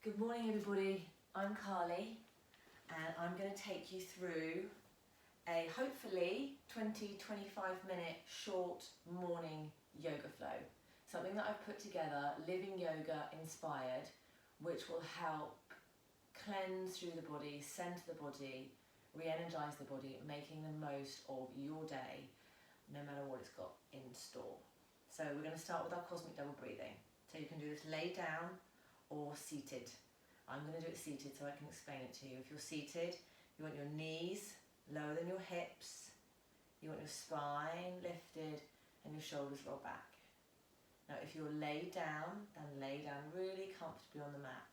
Good morning everybody, I'm Carly and I'm going to take you through a hopefully 20-25 minute short morning yoga flow. Something that I've put together, living yoga inspired, which will help cleanse through the body, center the body, re-energize the body, making the most of your day no matter what it's got in store. So we're going to start with our cosmic double breathing. So you can do this laid down or seated. I'm going to do it seated so I can explain it to you. If you're seated, you want your knees lower than your hips, you want your spine lifted and your shoulders roll back. Now if you're laid down, then lay down really comfortably on the mat.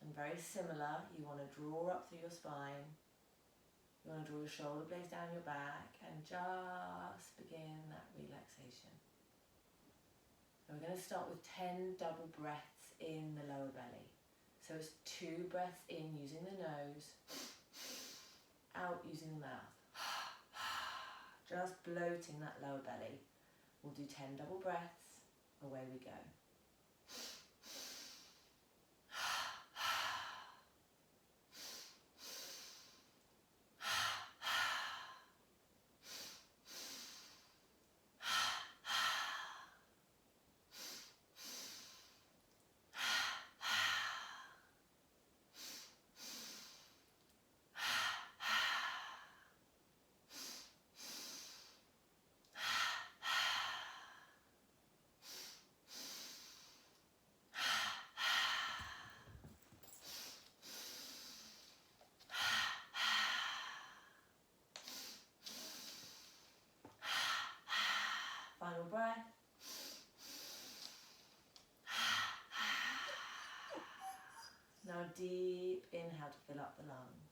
And very similar, you want to draw up through your spine, you want to draw your shoulder blades down your back and just begin that relaxation. And we're going to start with 10 double breaths in the lower belly. So it's 2 breaths in using the nose, out using the mouth. Just bloating that lower belly. We'll do 10 double breaths, away we go. Final breath. Now a deep inhale to fill up the lungs.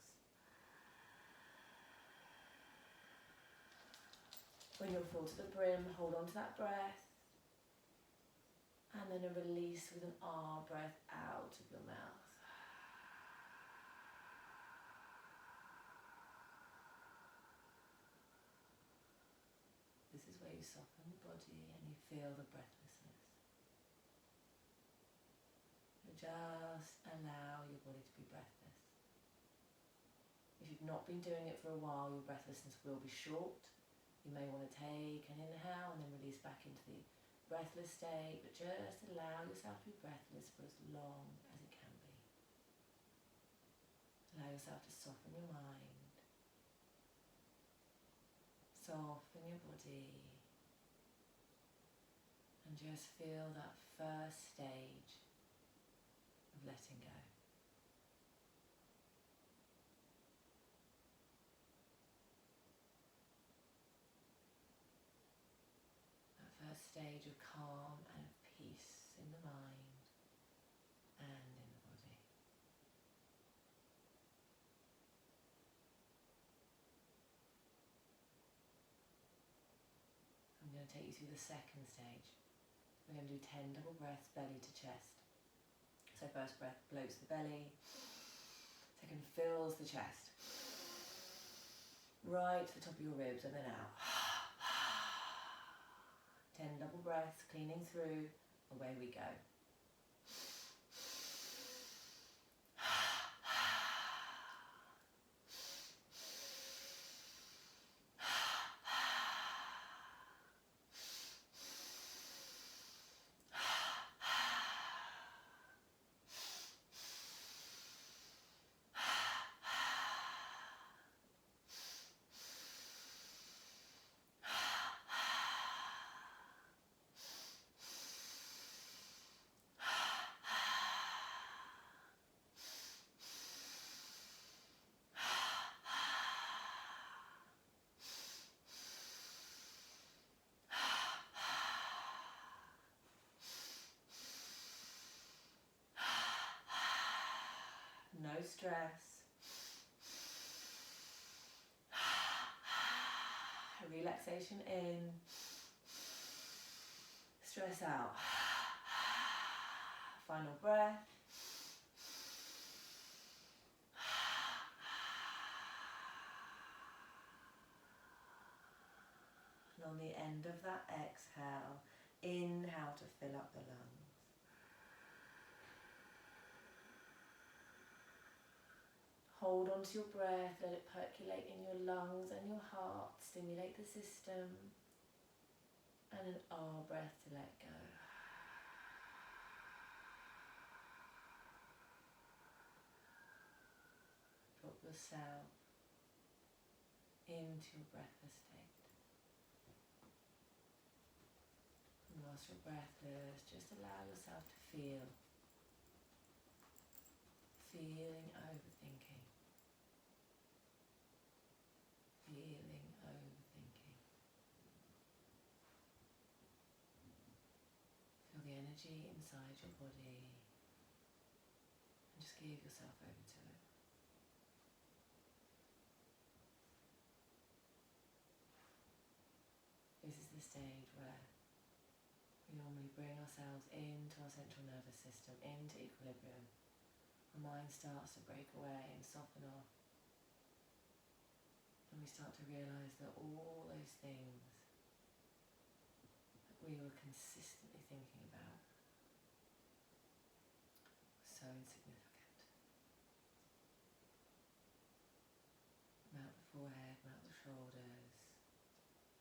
When you're full to the brim, hold on to that breath. And then a release with an R breath out of your mouth. This is where you soften the body and you feel the breathlessness. You just allow your body to be breathless. If you've not been doing it for a while, your breathlessness will be short. You may want to take an inhale and then release back into the breathless state, but just allow yourself to be breathless for as long as it can be. Allow yourself to soften your mind. Soften your body and just feel that first stage of letting go. That first stage of calm and of peace in the mind and in the body. I'm going to take you through the second stage. We're going to do 10 double breaths, belly to chest. So first breath bloats the belly, second fills the chest. Right to the top of your ribs and then out. 10 double breaths, cleaning through, away we go. No stress. Relaxation in. Stress out. Final breath. And on the end of that exhale, inhale to fill up the lungs. Hold on to your breath, let it percolate in your lungs and your heart, stimulate the system. And an ah breath to let go. Drop yourself into your breathless state. And whilst you're breathless, just allow yourself to feel. Feeling overthinking. Feeling overthinking. Feel the energy inside your body and just give yourself over to it. This is the stage where we normally bring ourselves into our central nervous system, into equilibrium. Our mind starts to break away and soften off. And we start to realise that all those things that we were consistently thinking about were so insignificant. Melt the forehead, melt the shoulders,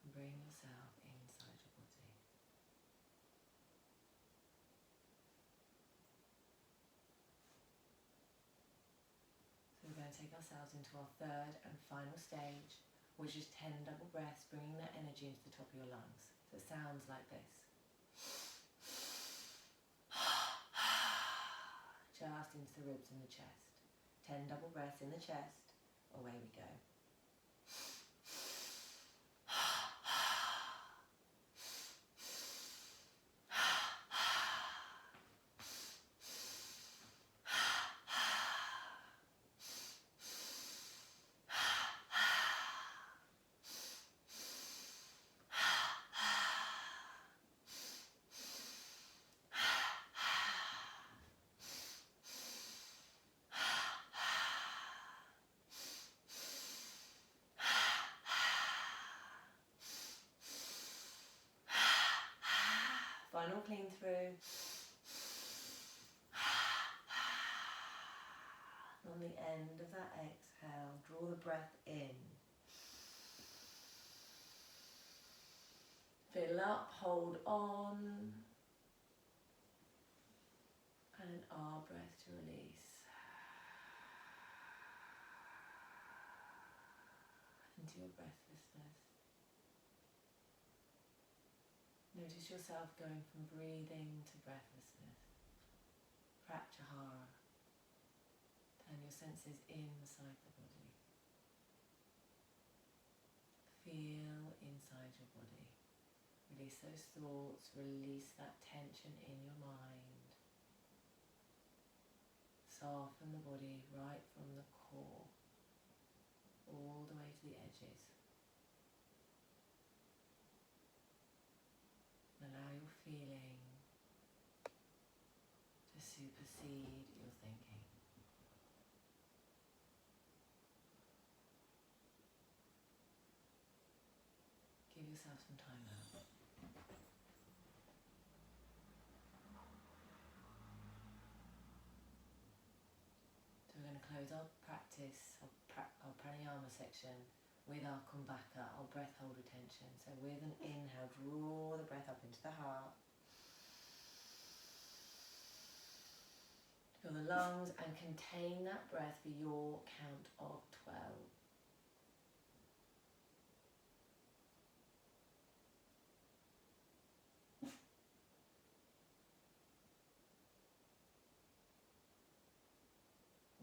and bring yourself inside your body. So we're going to take ourselves into our third and final stage, which is 10 double breaths, bringing that energy into the top of your lungs. So it sounds like this. Just into the ribs and the chest. 10 double breaths in the chest. Away we go. Final clean through. On the end of that exhale, draw the breath in. Fill up, hold on. And an ah breath to release. Into your breathlessness. Notice yourself going from breathing to breathlessness. Pratyahara. Turn your senses inside the body. Feel inside your body. Release those thoughts, release that tension in your mind. Soften the body right from the core, all the way to the edges. Allow your feeling to supersede your thinking. Give yourself some time now. So we're going to close our practice, our pranayama section, with our kumbhaka, our breath hold retention. So with an inhale, draw the breath up into the heart. Fill the lungs and contain that breath for your count of 12.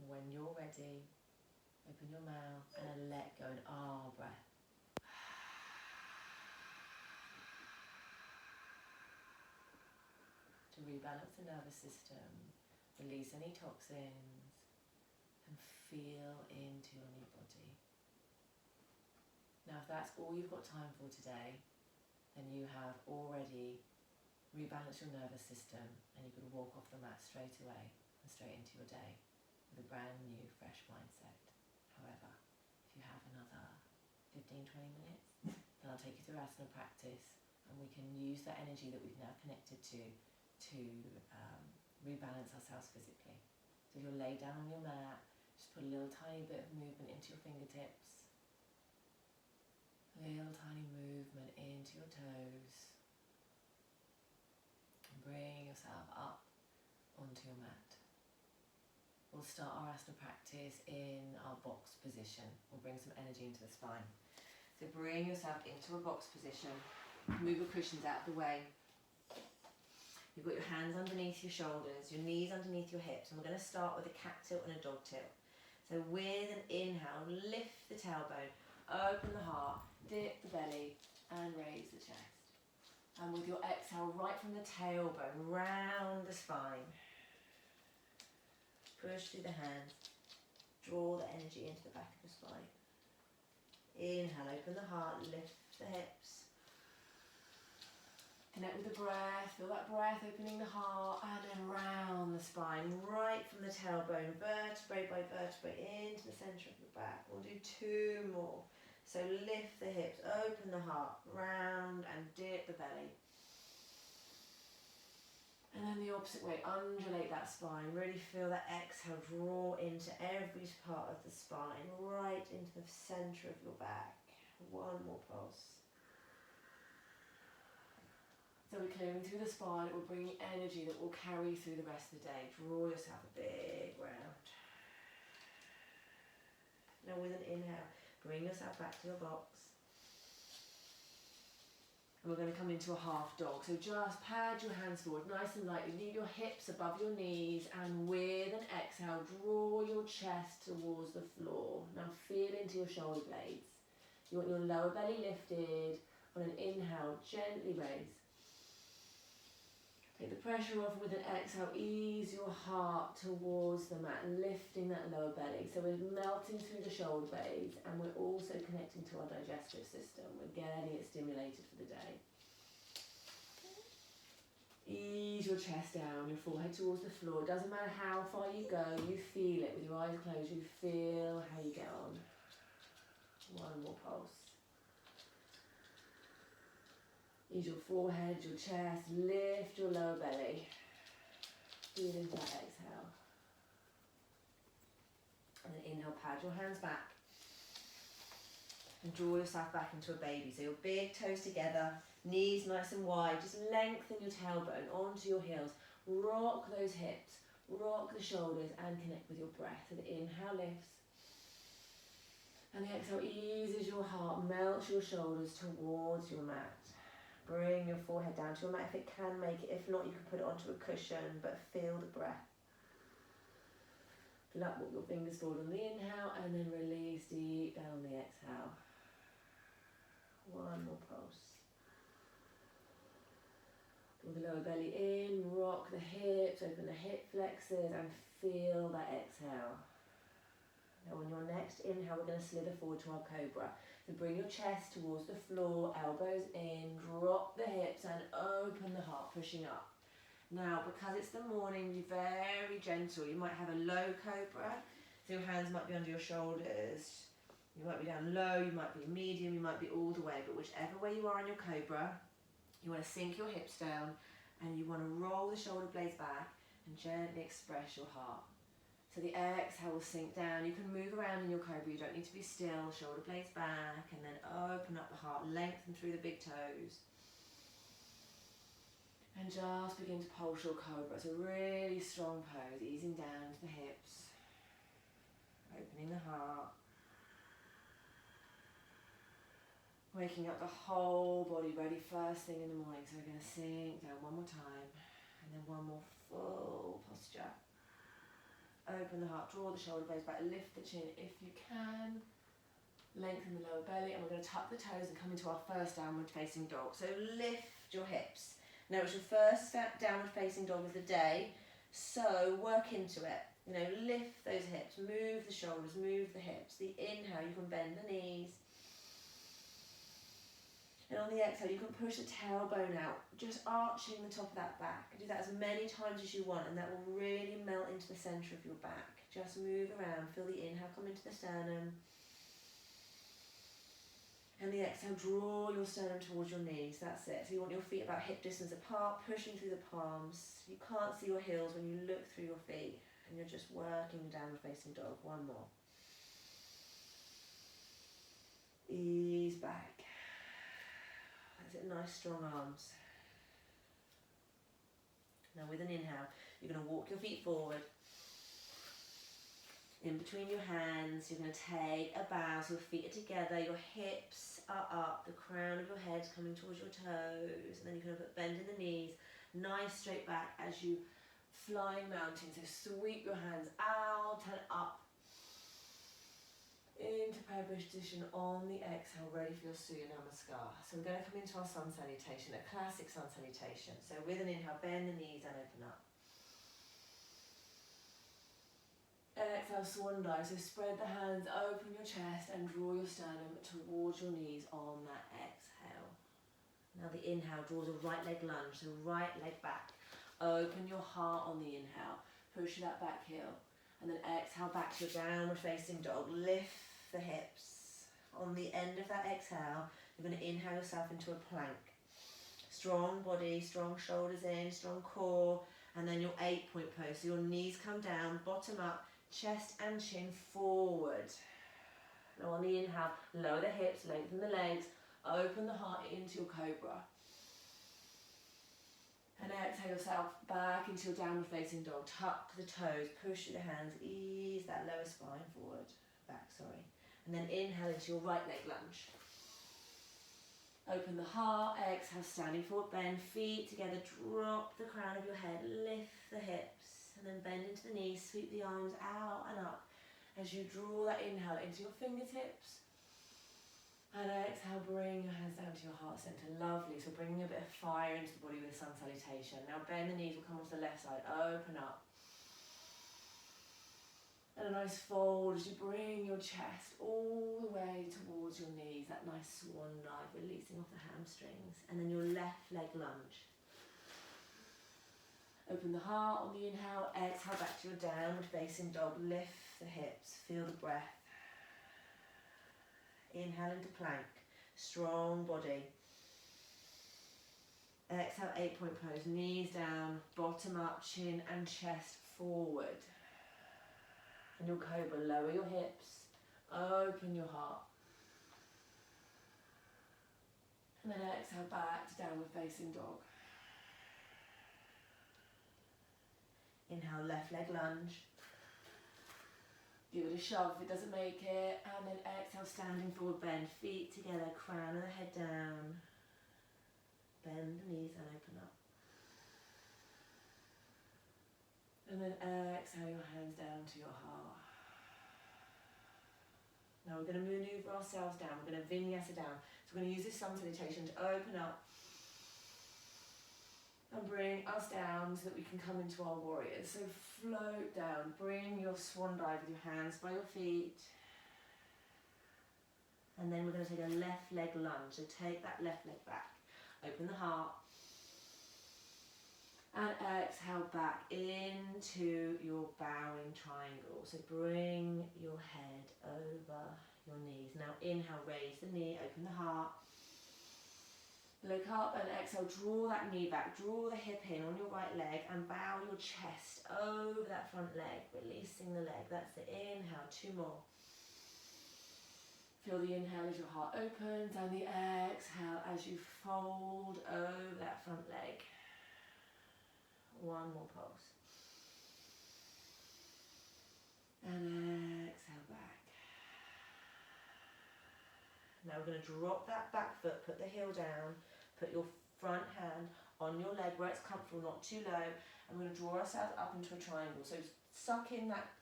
When you're ready, open your mouth and let go, an ah breath. To rebalance the nervous system, release any toxins, and feel into your new body. Now, if that's all you've got time for today, then you have already rebalanced your nervous system and you can walk off the mat straight away and straight into your day with a brand new, fresh mindset. However, if you have another 15-20 minutes, then I'll take you through asana practice and we can use that energy that we've now connected to rebalance ourselves physically. So you'll lay down on your mat, Just put a little tiny bit of movement into your fingertips. A little tiny movement into your toes. And bring yourself up onto your mat. We'll start our asana practice in our box position. We'll bring some energy into the spine. So bring yourself into a box position. Move your cushions out of the way. You've got your hands underneath your shoulders, your knees underneath your hips, and we're going to start with a cat tilt and a dog tilt. So with an inhale, lift the tailbone, open the heart, dip the belly, and raise the chest. And with your exhale, right from the tailbone, round the spine. Push through the hands, draw the energy into the back of the spine. Inhale, open the heart, lift the hips. Connect with the breath, feel that breath opening the heart, and then round the spine, right from the tailbone, vertebrae by vertebrae, into the centre of the back. We'll do 2 more. So lift the hips, open the heart, round and dip the belly. And then the opposite way, undulate that spine, really feel that exhale, draw into every part of the spine, right into the centre of your back. 1 more pulse. So we're clearing through the spine, it will bring energy that will carry through the rest of the day. Draw yourself a big round. Now with an inhale, bring yourself back to your box. And we're going to come into a half dog. So just pad your hands forward, nice and lightly. Leave your hips above your knees, and with an exhale, draw your chest towards the floor. Now feel into your shoulder blades. You want your lower belly lifted. On an inhale, gently raise. Take the pressure off with an exhale. Ease your heart towards the mat, lifting that lower belly. So we're melting through the shoulder blades, and we're also connecting to our digestive system. We're getting it stimulated for the day. Ease your chest down, your forehead towards the floor. Doesn't matter how far you go, you feel it with your eyes closed. You feel how you get on. 1 more pulse. Ease your forehead, your chest, lift your lower belly. Feel into that exhale. And then inhale, pad your hands back. And draw yourself back into a baby. So your big toes together, knees nice and wide. Just lengthen your tailbone onto your heels. Rock those hips, rock the shoulders, and connect with your breath. So the inhale lifts. And the exhale eases your heart, melts your shoulders towards your mat. Bring your forehead down to your mat if it can make it. If not, you can put it onto a cushion, but feel the breath. Feel up with your fingers forward on the inhale, and then release deep down on the exhale. 1 more pulse. Draw the lower belly in, rock the hips, open the hip flexors, and feel that exhale. Now on your next inhale, we're going to slither forward to our Cobra. So bring your chest towards the floor, elbows in, drop the hips and open the heart, pushing up. Now, because it's the morning, be very gentle. You might have a low Cobra, so your hands might be under your shoulders. You might be down low, you might be medium, you might be all the way, but whichever way you are in your Cobra, you want to sink your hips down and you want to roll the shoulder blades back and gently express your heart. So the exhale will sink down. You can move around in your Cobra, you don't need to be still. Shoulder blades back, and then open up the heart, lengthen through the big toes. And just begin to pulse your Cobra. It's a really strong pose, easing down into the hips. Opening the heart. Waking up the whole body, ready first thing in the morning. So we're going to sink down 1 more time, and then 1 more full posture. Open the heart, draw the shoulder blades back, lift the chin if you can. Lengthen the lower belly, and we're going to tuck the toes and come into our first downward facing dog. So lift your hips. Now it's your first downward facing dog of the day, so work into it. You know, lift those hips, move the shoulders, move the hips. The inhale, you can bend the knees. And on the exhale, you can push the tailbone out, just arching the top of that back. Do that as many times as you want, and that will really melt into the centre of your back. Just move around, feel the inhale come into the sternum. And the exhale, draw your sternum towards your knees, that's it. So you want your feet about hip distance apart, pushing through the palms. You can't see your heels when you look through your feet. And you're just working downward facing dog. One more. Ease back. That's it, nice strong arms. Now with an inhale, you're going to walk your feet forward. In between your hands, you're going to take a bow, so your feet are together, your hips are up, the crown of your head's coming towards your toes, and then you're going to put bend in the knees, nice straight back as you flying mountain, so sweep your hands out and up into prayer position on the exhale, ready for your Surya Namaskar. So we're going to come into our sun salutation, a classic sun salutation. So with an inhale, bend the knees and open up. Exhale, swan dive, so spread the hands, open your chest and draw your sternum towards your knees on that exhale. Now the inhale draws a right leg lunge, so right leg back. Open your heart on the inhale, push that back heel, and then exhale back to your downward facing dog. Lift the hips. On the end of that exhale, you're going to inhale yourself into a plank. Strong body, strong shoulders in, strong core, and then your 8-point pose. So your knees come down, bottom up, chest and chin forward. Now on the inhale, lower the hips, lengthen the legs, open the heart into your Cobra. And exhale yourself back into your downward facing dog. Tuck the toes, push through the hands, ease that lower spine forward, back, sorry. And then inhale into your right leg lunge. Open the heart, exhale, standing forward, bend, feet together, drop the crown of your head, lift the hips, and then bend into the knees, sweep the arms out and up as you draw that inhale into your fingertips. And exhale, bring your hands down to your heart center. Lovely. So bringing a bit of fire into the body with a sun salutation. Now bend the knees, will come off the left side. Open up. And a nice fold as you bring your chest all the way towards your knees. That nice swan dive, releasing off the hamstrings. And then your left leg lunge. Open the heart on the inhale. Exhale back to your downward facing dog. Lift the hips. Feel the breath. Inhale into plank, strong body. Exhale, 8-point pose, knees down, bottom up, chin and chest forward. And your Cobra, lower your hips, open your heart. And then exhale back to downward facing dog. Inhale, left leg lunge. Give it a shove if it doesn't make it, and then exhale, standing forward, bend, feet together, crown of the head down. Bend the knees and open up. And then exhale your hands down to your heart. Now we're going to maneuver ourselves down, we're going to vinyasa down. So we're going to use this sun salutation to open up and bring us down so that we can come into our warriors. So float down, bring your swan dive with your hands by your feet. And then we're going to take a left leg lunge. So take that left leg back, open the heart. And exhale back into your bowing triangle. So bring your head over your knees. Now inhale, raise the knee, open the heart. Look up and exhale, draw that knee back, draw the hip in on your right leg and bow your chest over that front leg, releasing the leg. That's the inhale, 2 more. Feel the inhale as your heart opens and the exhale as you fold over that front leg. 1 more pulse. And exhale back. Now we're going to drop that back foot, put the heel down, put your front hand on your leg where it's comfortable, not too low, and we're going to draw ourselves up into a triangle. So suck in that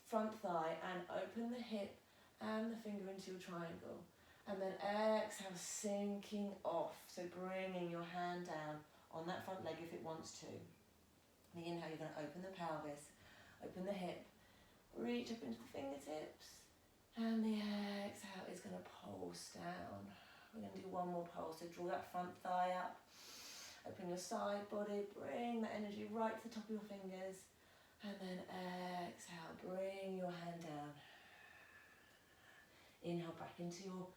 front thigh and open the hip and the finger into your triangle. And then exhale, sinking off. So bringing your hand down on that front leg if it wants to. The inhale, you're going to open the pelvis, open the hip, reach up into the fingertips. And the exhale is going to pulse down. We're going to do 1 more pulse. So draw that front thigh up. Open your side body. Bring that energy right to the top of your fingers. And then exhale. Bring your hand down. Inhale back into your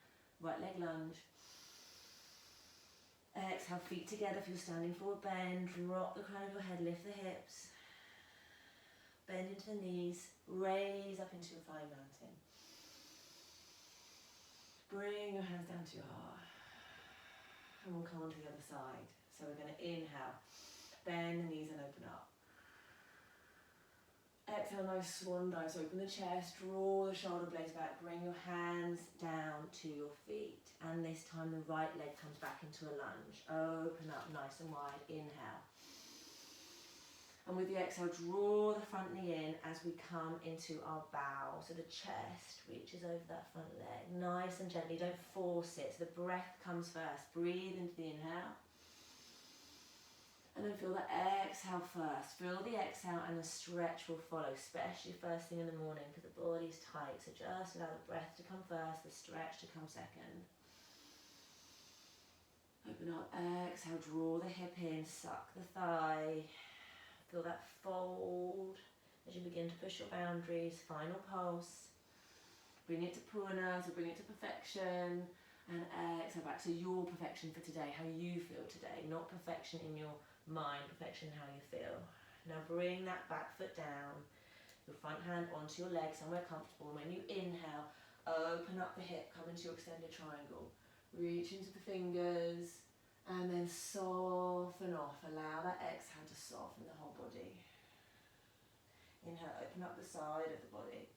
right leg lunge. Exhale, feet together if you're standing forward. Bend. Drop the crown of your head. Lift the hips. Bend bend into the knees, raise up into your flying mountain. Bring your hands down to your heart. And we'll come on to the other side. So we're going to inhale, bend the knees and open up. Exhale, nice swan dive. So open the chest, draw the shoulder blades back, bring your hands down to your feet. And this time the right leg comes back into a lunge. Open up nice and wide, inhale. And with the exhale, draw the front knee in as we come into our bow. So the chest reaches over that front leg, nice and gently, don't force it. So the breath comes first. Breathe into the inhale. And then feel the exhale first. Feel the exhale and the stretch will follow, especially first thing in the morning because the body's tight. So just allow the breath to come first, the stretch to come second. Open up, exhale, draw the hip in, suck the thigh. Feel that fold as you begin to push your boundaries. Final pulse. Bring it to purna, so bring it to perfection. And exhale back to your perfection for today, how you feel today. Not perfection in your mind, perfection in how you feel. Now bring that back foot down, your front hand onto your leg, somewhere comfortable. And when you inhale, open up the hip, come into your extended triangle. Reach into the fingers. And then soften off. Allow that exhale to soften the whole body. Inhale, open up the side of the body.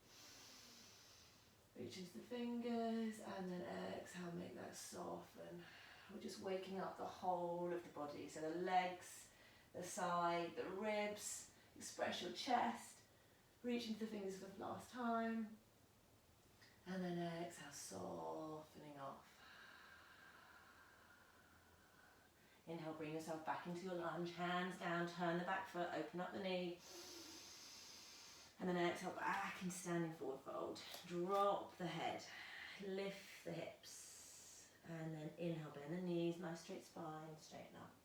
Reach into the fingers and then exhale, make that soften. We're just waking up the whole of the body. So the legs, the side, the ribs. Express your chest. Reach into the fingers for the last time. And then exhale, softening off. Inhale, bring yourself back into your lunge, hands down, turn the back foot, open up the knee. And then exhale back into standing forward fold. Drop the head, lift the hips. And then inhale, bend the knees, nice straight spine, straighten up.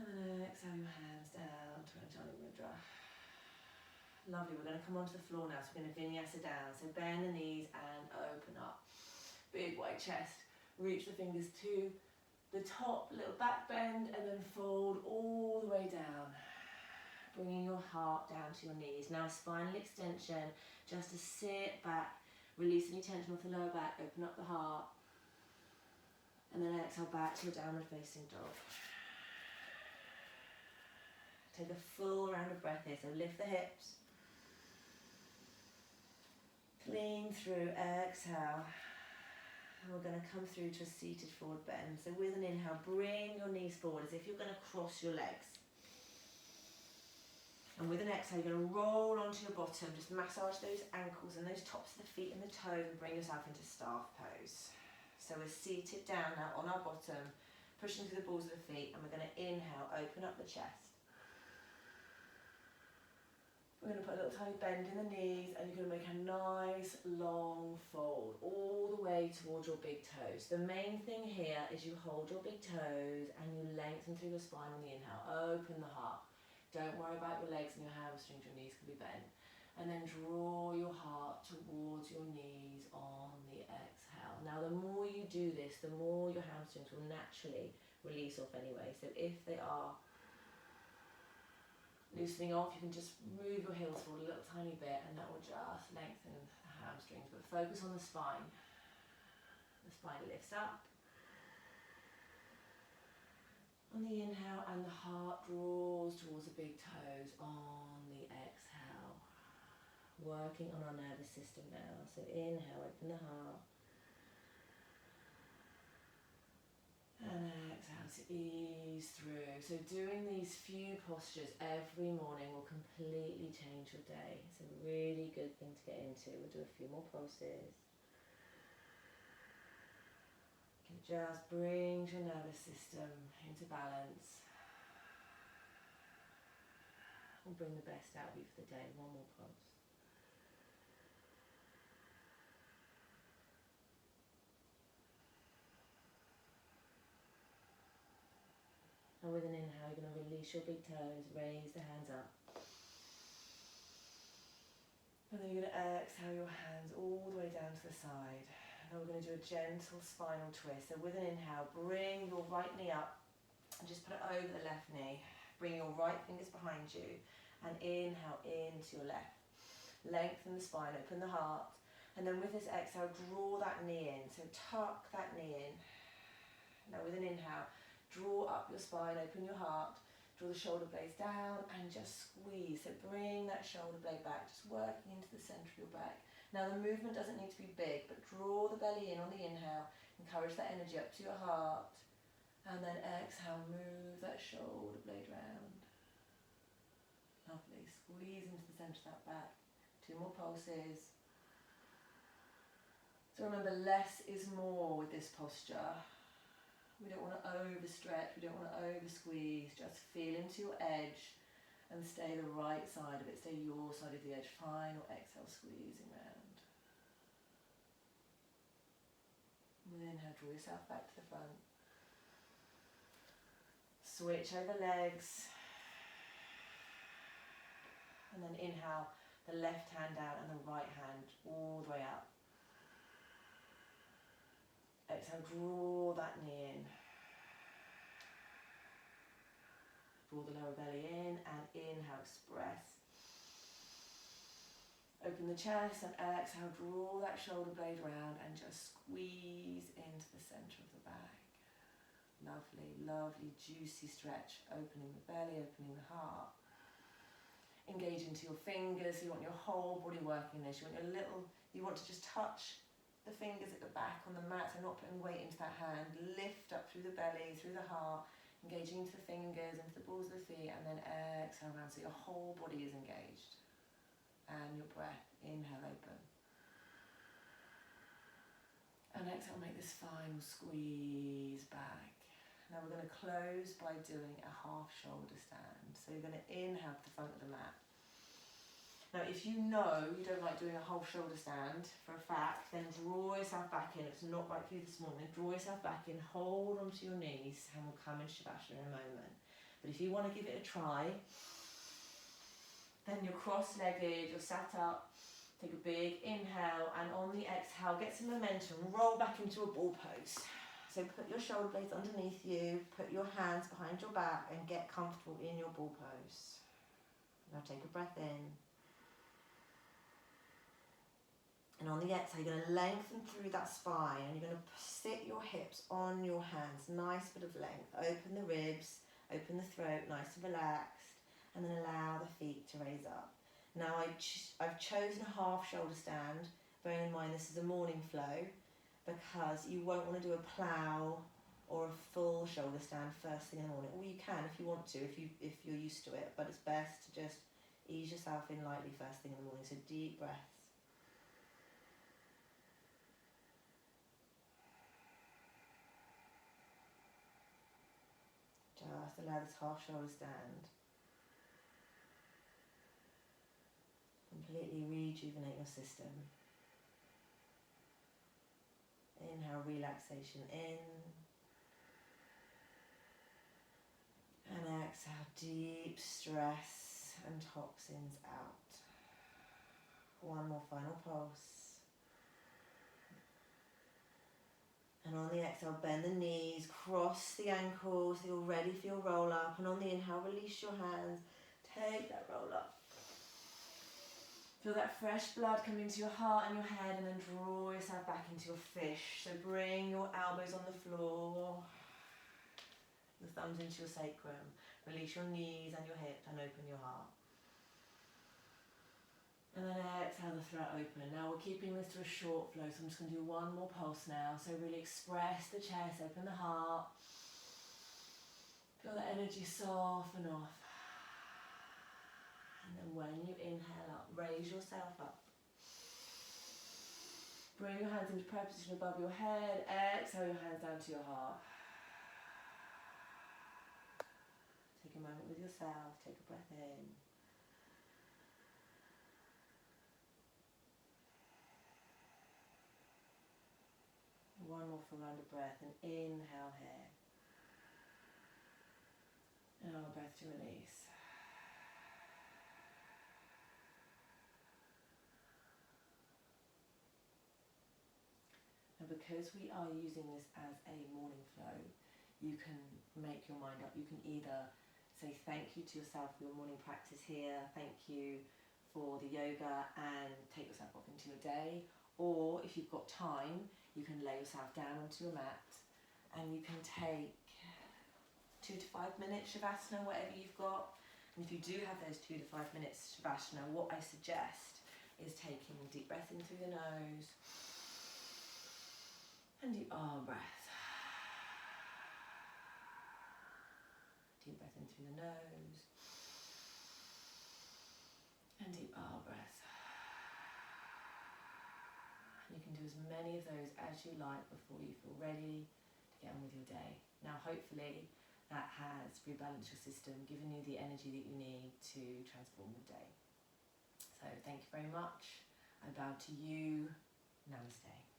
And then exhale your hands down to Anjali Mudra. Lovely, we're going to come onto the floor now, so we're going to vinyasa down. So bend the knees and open up. Big wide chest. Reach the fingers to the top, little back bend, and then fold all the way down. Bringing your heart down to your knees. Now spinal extension, just to sit back, release any tension off the lower back, open up the heart. And then exhale back to your downward facing dog. Take a full round of breath here, so lift the hips. Clean through, exhale. And we're going to come through to a seated forward bend. So with an inhale, bring your knees forward as if you're going to cross your legs. And with an exhale, you're going to roll onto your bottom. Just massage those ankles and those tops of the feet and the toes and bring yourself into staff pose. So we're seated down now on our bottom, pushing through the balls of the feet, and we're going to inhale, open up the chest. We're going to put a little tiny bend in the knees, and you're going to make a nice long fold all the way towards your big toes. The main thing here is you hold your big toes and you lengthen through your spine on the inhale. Open the heart. Don't worry about your legs and your hamstrings, your knees can be bent. And then draw your heart towards your knees on the exhale. Now the more you do this, the more your hamstrings will naturally release off anyway. So if they are loosening off, you can just move your heels forward a little tiny bit and that will just lengthen the hamstrings. But focus on the spine. The spine lifts up. On the inhale, and the heart draws towards the big toes on the exhale. Working on our nervous system now. So inhale, open the heart. And exhale to ease through. So doing these few postures every morning will completely change your day. It's a really good thing to get into. We'll do a few more pulses. You can just bring your nervous system into balance. And bring the best out of you for the day. One more pulse. And with an inhale, you're going to release your big toes, raise the hands up. And then you're going to exhale your hands all the way down to the side. Now we're going to do a gentle spinal twist. So with an inhale, bring your right knee up and just put it over the left knee. Bring your right fingers behind you and inhale into your left. Lengthen the spine, open the heart. And then with this exhale, draw that knee in. So tuck that knee in. Now with an inhale, draw up your spine, open your heart. Draw the shoulder blades down and just squeeze. So bring that shoulder blade back, just working into the centre of your back. Now the movement doesn't need to be big, but draw the belly in on the inhale. Encourage that energy up to your heart. And then exhale, move that shoulder blade round. Lovely. Squeeze into the centre of that back. 2 more pulses. So remember, less is more with this posture. We don't want to overstretch, we don't want to over-squeeze. Just feel into your edge and stay the right side of it. Stay your side of the edge. Final exhale, squeezing round. And inhale, draw yourself back to the front. Switch over legs. And then inhale, the left hand down and the right hand all the way up. Exhale, draw that knee in. Draw the lower belly in and inhale, express. Open the chest and exhale, draw that shoulder blade round and just squeeze into the centre of the back. Lovely, lovely, juicy stretch. Opening the belly, opening the heart. Engage into your fingers. You want your whole body working this. You want to just touch the fingers at the back on the mat, so not putting weight into that hand. Lift up through the belly, through the heart, engaging into the fingers, into the balls of the feet, and then exhale around so your whole body is engaged. And your breath, inhale, open. And exhale, make this final squeeze back. Now we're going to close by doing a half shoulder stand. So you're going to inhale to the front of the mat. Now, if you know you don't like doing a whole shoulder stand for a fact, then draw yourself back in. It's not right for you this morning. Draw yourself back in, hold onto your knees, and we'll come into Shavasana in a moment. But if you want to give it a try, then you're cross-legged, you're sat up, take a big inhale, and on the exhale, get some momentum, roll back into a ball pose. So put your shoulder blades underneath you, put your hands behind your back, and get comfortable in your ball pose. Now take a breath in. And on the exhale, you're going to lengthen through that spine and you're going to sit your hips on your hands. Nice bit of length. Open the ribs, open the throat, nice and relaxed. And then allow the feet to raise up. Now I've chosen a half shoulder stand. Bearing in mind this is a morning flow, because you won't want to do a plough or a full shoulder stand first thing in the morning. Or you can if you want to, if you're used to it. But it's best to just ease yourself in lightly first thing in the morning. So deep breaths. Just allow this half shoulder stand. Completely rejuvenate your system. Inhale, relaxation in. And exhale, deep stress and toxins out. One more final pulse. And on the exhale, bend the knees, cross the ankles, so you're ready for your roll up. And on the inhale, release your hands, take that roll up. Feel that fresh blood come into your heart and your head, and then draw yourself back into your fish. So bring your elbows on the floor, the thumbs into your sacrum. Release your knees and your hips and open your heart. And then exhale the throat open. Now we're keeping this to a short flow, so I'm just going to do one more pulse now. So really express the chest, open the heart. Feel the energy soften off. And then when you inhale up, raise yourself up. Bring your hands into prayer position above your head. Exhale your hands down to your heart. Take a moment with yourself. Take a breath in. One more full round of breath, and inhale here. And our breath to release. Now because we are using this as a morning flow, you can make your mind up. You can either say thank you to yourself for your morning practice here. Thank you for the yoga, and take yourself off into your day. Or if you've got time, you can lay yourself down onto a mat and you can take 2 to 5 minutes Shavasana, whatever you've got. And if you do have those 2 to 5 minutes Shavasana, what I suggest is taking a deep breath in through the nose and deep arm breath. Deep breath in through the nose and deep arm breath. And you can do as many of those as you like before you feel ready to get on with your day. Now hopefully that has rebalanced your system, given you the energy that you need to transform your day. So thank you very much. I bow to you. Namaste.